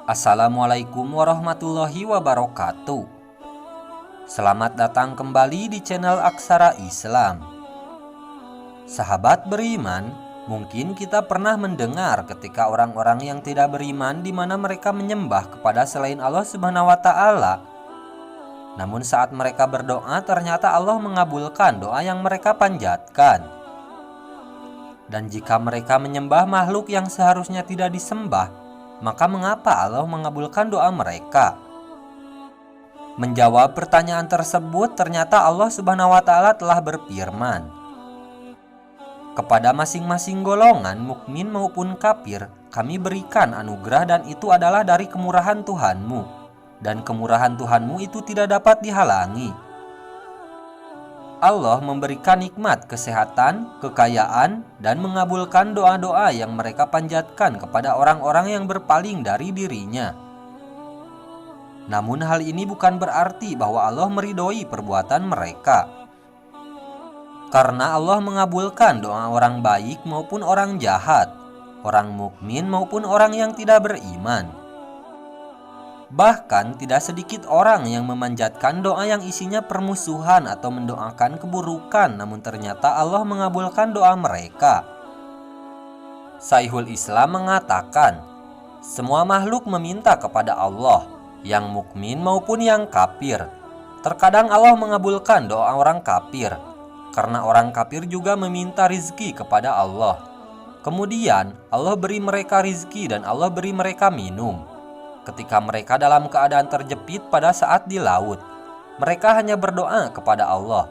Assalamualaikum warahmatullahi wabarakatuh. Selamat datang kembali di channel Aksara Islam. Sahabat beriman, mungkin kita pernah mendengar ketika orang-orang yang tidak beriman di mana mereka menyembah kepada selain Allah Subhanahu wa taala. Namun saat mereka berdoa, ternyata Allah mengabulkan doa yang mereka panjatkan. Dan jika mereka menyembah makhluk yang seharusnya tidak disembah, maka mengapa Allah mengabulkan doa mereka? Menjawab pertanyaan tersebut, ternyata Allah Subhanahu wa taala telah berfirman, "Kepada masing-masing golongan, mukmin maupun kafir, kami berikan anugerah dan itu adalah dari kemurahan Tuhanmu, dan kemurahan Tuhanmu itu tidak dapat dihalangi." Allah memberikan nikmat kesehatan, kekayaan, dan mengabulkan doa-doa yang mereka panjatkan kepada orang-orang yang berpaling dari dirinya. Namun hal ini bukan berarti bahwa Allah meridhoi perbuatan mereka. Karena Allah mengabulkan doa orang baik maupun orang jahat, orang mukmin maupun orang yang tidak beriman. Bahkan tidak sedikit orang yang memanjatkan doa yang isinya permusuhan atau mendoakan keburukan, namun ternyata Allah mengabulkan doa mereka. Syekhul Islam mengatakan, semua makhluk meminta kepada Allah, yang mukmin maupun yang kafir. Terkadang Allah mengabulkan doa orang kafir, karena orang kafir juga meminta rizki kepada Allah. Kemudian Allah beri mereka rizki dan Allah beri mereka minum. Ketika mereka dalam keadaan terjepit pada saat di laut, mereka hanya berdoa kepada Allah.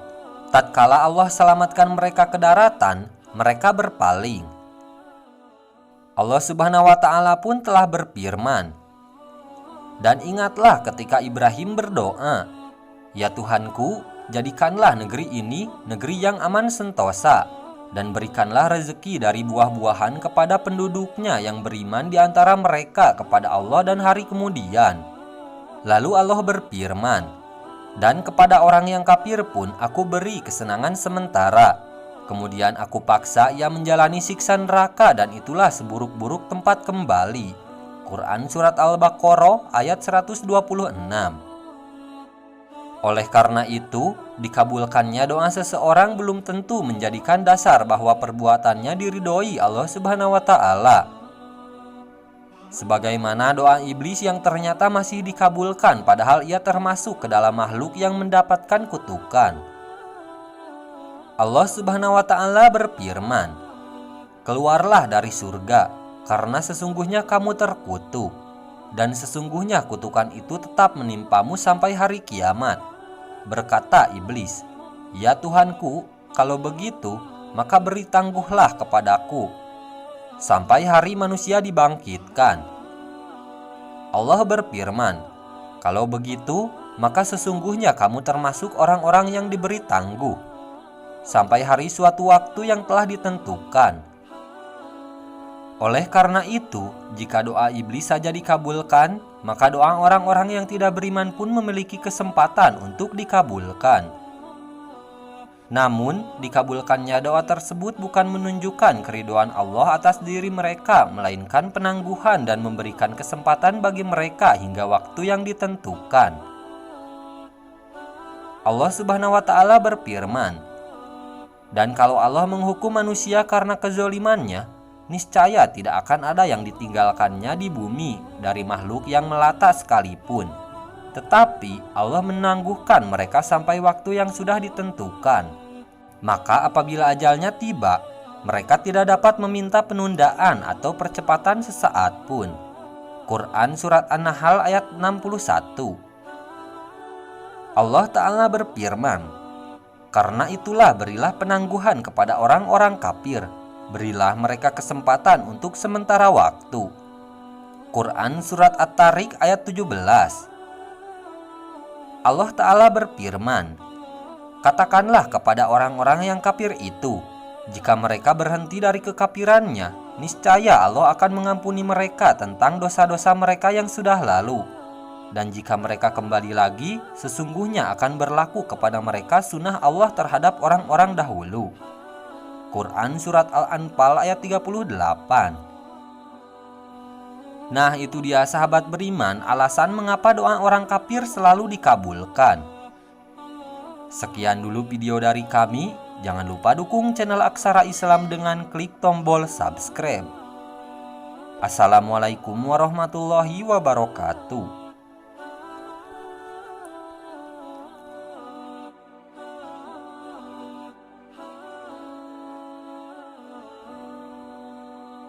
Tatkala Allah selamatkan mereka ke daratan, mereka berpaling. Allah Subhanahu wa taala pun telah berfirman, "Dan ingatlah ketika Ibrahim berdoa, ya Tuhanku, jadikanlah negeri ini negeri yang aman sentosa, dan berikanlah rezeki dari buah-buahan kepada penduduknya yang beriman di antara mereka kepada Allah dan hari kemudian." Lalu Allah berfirman, "Dan kepada orang yang kafir pun aku beri kesenangan sementara, kemudian aku paksa ia menjalani siksa neraka dan itulah seburuk-buruk tempat kembali." Quran Surat Al-Baqarah ayat 126. Oleh karena itu, dikabulkannya doa seseorang belum tentu menjadikan dasar bahwa perbuatannya diridhoi Allah Subhanahu wa taala. Sebagaimana doa iblis yang ternyata masih dikabulkan padahal ia termasuk ke dalam makhluk yang mendapatkan kutukan. Allah Subhanahu wa taala berfirman, "Keluarlah dari surga, karena sesungguhnya kamu terkutuk, dan sesungguhnya kutukan itu tetap menimpamu sampai hari kiamat." Berkata iblis, "Ya Tuhanku, kalau begitu, maka beri tangguhlah kepadaku sampai hari manusia dibangkitkan." Allah berfirman, "Kalau begitu, maka sesungguhnya kamu termasuk orang-orang yang diberi tangguh sampai hari suatu waktu yang telah ditentukan." Oleh karena itu, jika doa iblis saja dikabulkan, maka doa orang-orang yang tidak beriman pun memiliki kesempatan untuk dikabulkan. Namun, dikabulkannya doa tersebut bukan menunjukkan keridhaan Allah atas diri mereka, melainkan penangguhan dan memberikan kesempatan bagi mereka hingga waktu yang ditentukan. Allah Subhanahu wa taala berfirman, "Dan kalau Allah menghukum manusia karena kezalimannya, niscaya tidak akan ada yang ditinggalkannya di bumi dari makhluk yang melata sekalipun. Tetapi Allah menangguhkan mereka sampai waktu yang sudah ditentukan. Maka apabila ajalnya tiba, mereka tidak dapat meminta penundaan atau percepatan sesaat pun." Quran Surat An-Nahl ayat 61. Allah Ta'ala berfirman, "Karena itulah berilah penangguhan kepada orang-orang kafir. Berilah mereka kesempatan untuk sementara waktu." Quran Surat At-Tariq ayat 17. Allah Ta'ala berfirman, "Katakanlah kepada orang-orang yang kafir itu, jika mereka berhenti dari kekafirannya, niscaya Allah akan mengampuni mereka tentang dosa-dosa mereka yang sudah lalu. Dan jika mereka kembali lagi, sesungguhnya akan berlaku kepada mereka sunnah Allah terhadap orang-orang dahulu." Quran Surat Al-Anfal ayat 38. Nah, itu dia sahabat beriman, alasan mengapa doa orang kafir selalu dikabulkan. Sekian dulu video dari kami. Jangan lupa dukung channel Aksara Islam dengan klik tombol subscribe. Assalamualaikum warahmatullahi wabarakatuh.